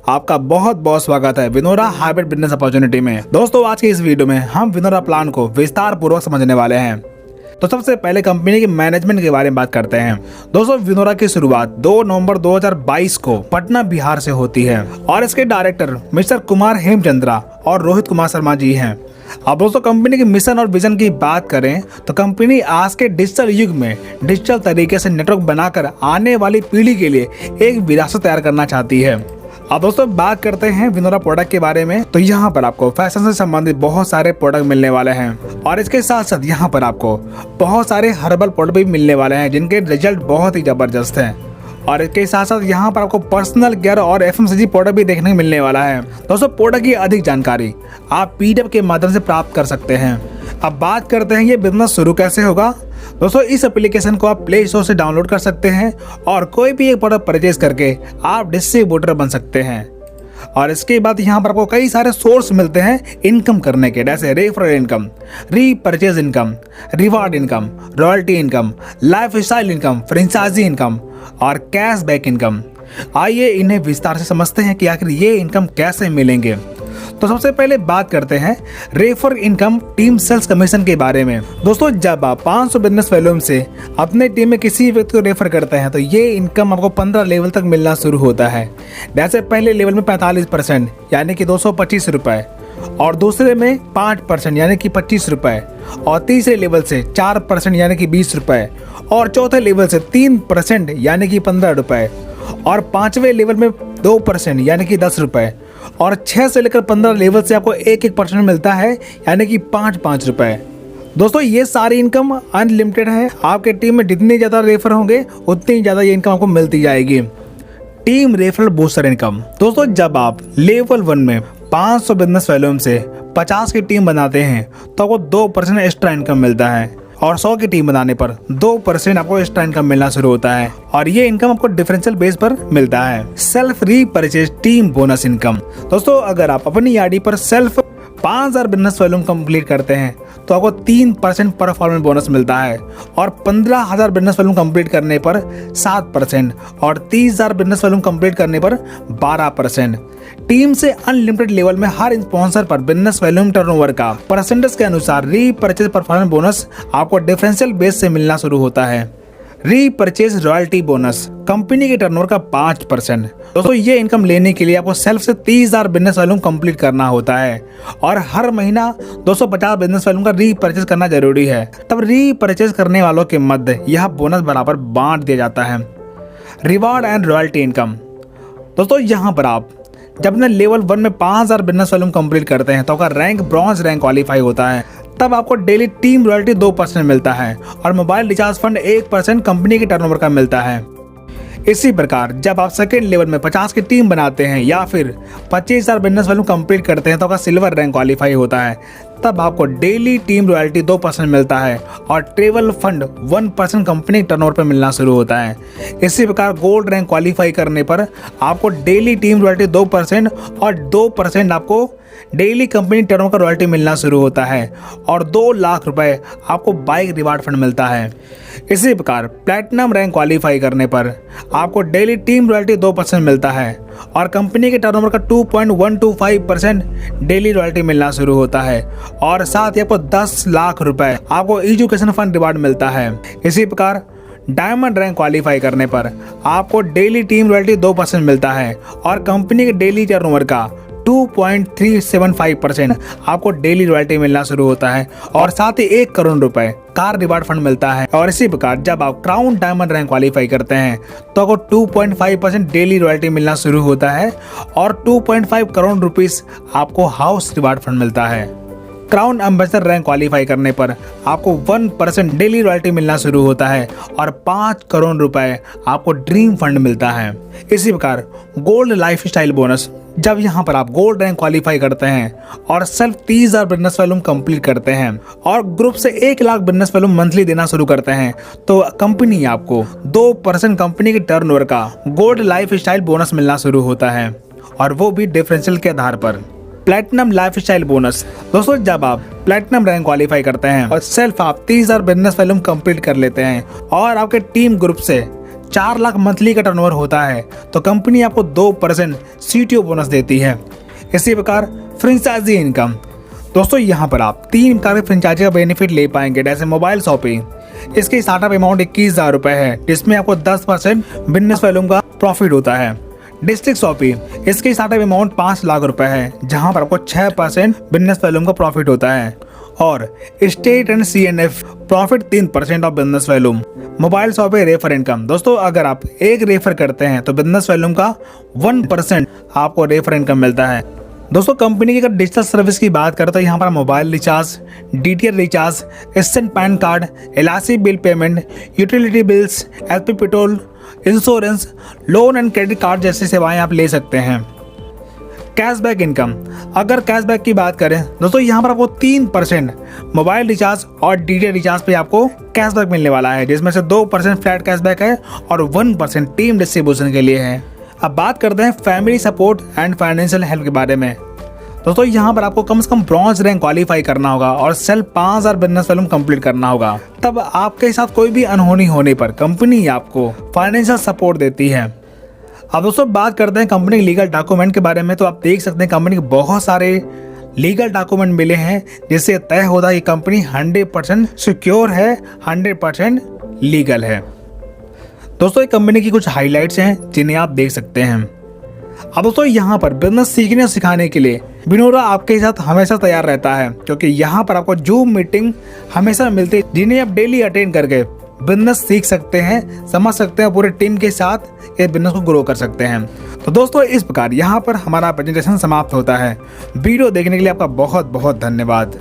आपका बहुत बहुत स्वागत है विनोरा हाइब्रिड बिजनेस अपॉर्चुनिटी में। दोस्तों आज के इस वीडियो में हम विनोरा प्लान को विस्तार पूर्वक समझने वाले हैं। तो सबसे पहले कंपनी के मैनेजमेंट के बारे में बात करते हैं। दोस्तों विनोरा की शुरुआत 2 नवंबर 2022 को पटना बिहार से होती है और इसके डायरेक्टर मिस्टर कुमार हेमचंद्रा और रोहित कुमार शर्मा जी हैं। अब दोस्तों कंपनी के मिशन और विजन की बात करें तो कंपनी आज के डिजिटल युग में डिजिटल तरीके से नेटवर्क बनाकर आने वाली पीढ़ी के लिए एक विरासत तैयार करना चाहती है। अब दोस्तों बात करते हैं विनोरा प्रोडक्ट के बारे में। तो यहाँ पर आपको फैशन से संबंधित बहुत सारे प्रोडक्ट मिलने वाले हैं और इसके साथ साथ यहाँ पर आपको बहुत सारे हर्बल प्रोडक्ट भी मिलने वाले हैं जिनके रिजल्ट बहुत ही जबरदस्त हैं। और इसके साथ साथ यहाँ पर आपको पर्सनल केयर और एफएमसीजी प्रोडक्ट भी देखने को मिलने वाला है। दोस्तों प्रोडक्ट की अधिक जानकारी आप पीडीएफ के माध्यम से प्राप्त कर सकते हैं। अब बात करते हैं ये बिजनेस शुरू कैसे होगा। दोस्तों इस एप्लीकेशन को आप प्ले स्टोर से डाउनलोड कर सकते हैं और कोई भी एक प्रोडक्ट परचेज करके आप डिस्ट्रीब्यूटर बन सकते हैं। और इसके बाद यहाँ पर आपको कई सारे सोर्स मिलते हैं इनकम करने के, जैसे referral income, repurchase income, reward income, royalty income, lifestyle income, franchise income और कैशबैक इनकम। आइए इन्हें विस्तार से समझते हैं कि आखिर ये इनकम कैसे मिलेंगे। तो सबसे पहले बात करते हैं refer income team sales commission के बारे में। दोस्तों जब आप 500 बिजनेस वॉल्यूम से अपने टीम में किसी व्यक्ति को रेफर करते हैं तो ये इनकम आपको 15 लेवल तक मिलना शुरू होता है। जैसे पहले लेवल में 45% यानी कि 225 रुपए, और दूसरे में 5% यानी कि 25 रुपए, और तीसरे लेवल से 4% यानी कि 20 रुपए, और चौथे लेवल से 3% यानी कि 15 रुपए, और 5वें लेवल में 2% यानी कि 10 रुपए, और 6 से लेकर 15 लेवल से आपको 1% मिलता है यानी कि 5 रुपए। दोस्तों ये सारी इनकम अनलिमिटेड है। आपके टीम में जितने ज़्यादा रेफर होंगे उतनी ज़्यादा ये इनकम आपको मिलती जाएगी। Team referral booster income. दोस्तों जब आप लेवल 1 में 500 बिजनेस वॉल्यूम से 50 की टीम बनाते हैं तो आपको 2% एक्स्ट्रा इनकम मिलता है, और 100 की टीम बनाने पर 2% आपको एक्स्ट्रा इनकम मिलना शुरू होता है, और ये इनकम आपको डिफरेंशियल बेस पर मिलता है। Self repurchase team bonus income. दोस्तों अगर आप अपनी आईडी पर सेल्फ 5000 बिजनेस वॉल्यूम कंप्लीट करते हैं तो आपको 3% परफॉर्मेंस बोनस मिलता है, और 15000 बिजनेस वॉल्यूम कंप्लीट करने पर 7%, और 30000 बिजनेस वॉल्यूम कंप्लीट करने पर 12%। टीम से अनलिमिटेड लेवल में हर स्पॉन्सर पर बिजनेस वॉल्यूम टर्नओवर का परसेंटेज के अनुसार रीपरचेज परफॉर्मेंस बोनस आपको डिफरेंशियल बेस से मिलना शुरू होता है। रीपरचेज रॉयल्टी बोनस कंपनी के टर्नओवर का 5%। दोस्तों ये इनकम लेने के लिए आपको सेल्फ से 30,000 बिजनेस वॉल्यूम कंप्लीट करना होता है, और हर महीना 250 बिजनेस वॉल्यूम का रीपरचेज करना जरूरी है। तब रीपरचेज करने वालों के मध्य यह बोनस बराबर बांट दिया जाता है। Reward and royalty income. दोस्तों यहाँ पर आप जब अपने लेवल 1 में 5000 बिजनेस वॉल्यूम कंप्लीट करते हैं तो आपका रैंक ब्रॉन्ज रैंक क्वालिफाई होता है। तब आपको डेली टीम रॉयल्टी 2% मिलता है, और मोबाइल रिचार्ज फंड 1% कंपनी के टर्नओवर का मिलता है। इसी प्रकार जब आप सेकेंड लेवल में 50 की टीम बनाते हैं या फिर 25,000 बिजनेस वॉल्यूम कंप्लीट करते हैं तो आपका सिल्वर रैंक क्वालिफाई होता है। तब आपको डेली टीम रॉयल्टी 2% मिलता है, और ट्रेवल फंड 1% कंपनी टर्नओवर पर मिलना शुरू होता है। इसी प्रकार गोल्ड रैंक क्वालिफाई करने पर आपको डेली टीम रॉयल्टी 2% और 2% आपको डेली कंपनी टर्नओवर का रॉयल्टी मिलना शुरू होता है, और 2 लाख रुपए आपको बाइक रिवार्ड फंड मिलता है। इसी प्रकार प्लैटिनम रैंक क्वालिफाई करने पर आपको डेली टीम रॉयल्टी 2% मिलता है, और कंपनी के टर्नओवर का 2.125% डेली रॉयल्टी मिलना शुरू होता है, और साथ ही आपको 10 लाख रुपए आपको एजुकेशन फंड रिवार्ड मिलता है। इसी प्रकार डायमंड रैंक क्वालिफाई करने पर आपको डेली टीम रॉयल्टी 2% मिलता है, और कंपनी के डेली टर्नओवर का 2.375% आपको डेली रॉयल्टी मिलना शुरू होता है, और साथ ही 1 करोड़ रुपए कार रिवार्ड फंड मिलता है। और इसी प्रकार जब आप क्राउन डायमंड रैंक क्वालिफाई करते हैं तो आपको 2.5% डेली रॉयल्टी मिलना शुरू होता है, और 2.5 करोड़ रुपीस आपको हाउस रिवार्ड फंड मिलता है। क्राउन एम्बेसडर रैंक क्वालिफाई करने पर आपको 1% डेली रॉयल्टी मिलना शुरू होता है, और 5 करोड़ रुपए आपको ड्रीम फंड मिलता है। इसी प्रकार गोल्ड लाइफ स्टाइल बोनस। जब यहाँ पर आप गोल्ड रैंक क्वालिफाई करते हैं और सिर्फ 30,000 बिजनेस वॉल्यूम कंप्लीट करते हैं और ग्रुप से 1 लाख बिजनेस वॉल्यूम मंथली देना शुरू करते हैं तो कंपनी आपको 2% कंपनी के टर्नओवर का गोल्ड लाइफ स्टाइल बोनस मिलना शुरू होता है, और वो भी डिफरेंशियल के आधार पर। Platinum life style bonus. दोस्तों जब आप प्लैटिनम रैंक क्वालिफाई करते हैं और सेल्फ आप 30,000 बिजनेस वॉल्यूम कंप्लीट कर लेते हैं और आपके टीम ग्रुप से 4 लाख मंथली का टर्नओवर होता है तो कंपनी आपको 2% CTO बोनस देती है। इसी प्रकार फ्रेंचाइजी इनकम, दोस्तों यहाँ पर आप 3 प्रकार के फ्रेंचाइजी का बेनिफिट ले पाएंगे। जैसे मोबाइल शॉपिंग, इसकी स्टार्टअप अमाउंट 21,000 रुपए है, जिसमें आपको 10% बिजनेस वॉल्यूम का प्रॉफिट होता है। डिस्ट्रिक्ट शॉपिंग, इसकी स्टार्टअप अमाउंट 5 लाख रुपए है, जहां पर आपको 6% बिजनेस वॉल्यूम का प्रॉफिट होता है। और state and CNF profit 3% of business volume. Mobile shopping refer income, दोस्तों अगर आप एक रेफर करते हैं तो बिजनेस वॉल्यूम का 1% आपको रेफर इनकम मिलता है। दोस्तों कंपनी की अगर डिजिटल सर्विस की बात करें तो यहाँ पर mobile recharge, DTL recharge, instant pan card, LIC bill payment, utility bills, LP petrol, insurance, loan and credit card जैसी सेवाएं आप ले सकते हैं। कैशबैक इनकम, अगर कैशबैक की बात करें दोस्तों यहाँ पर आपको 3% मोबाइल रिचार्ज और DTL रिचार्ज पे आपको कैशबैक मिलने वाला है, जिसमें से 2% फ्लैट कैशबैक है और 1% टीम डिस्ट्रीब्यूशन के लिए है। अब बात करते हैं family support and financial help के बारे में। दोस्तों यहाँ पर आपको कम से कम ब्रॉन्ज रैंक क्वालिफाई करना होगा और सेल 5000 बिजनेस वॉल्यूम कंप्लीट करना होगा, तब आपके साथ कोई भी अनहोनी होने पर कंपनी आपको फाइनेंशियल सपोर्ट देती है। अब दोस्तों बात करते हैं कंपनी लीगल डॉक्यूमेंट के बारे में। तो आप देख सकते हैं कंपनी के बहुत सारे लीगल डॉक्यूमेंट मिले हैं, जिससे तय होता है कि कंपनी 100% सिक्योर है, 100% लीगल है। दोस्तों ये कंपनी की कुछ हाइलाइट्स हैं जिन्हें आप देख सकते हैं। अब दोस्तों यहाँ पर बिजनेस सीखने और सिखाने के लिए विनोरा आपके साथ हमेशा तैयार रहता है, क्योंकि यहाँ पर आपको जूम मीटिंग हमेशा मिलती है, जिन्हें आप डेली अटेंड करके बिजनेस सीख सकते हैं, समझ सकते हैं, पूरे टीम के साथ ये बिजनेस को ग्रो कर सकते हैं। तो दोस्तों इस प्रकार यहाँ पर हमारा प्रेजेंटेशन समाप्त होता है। वीडियो देखने के लिए आपका बहुत बहुत धन्यवाद।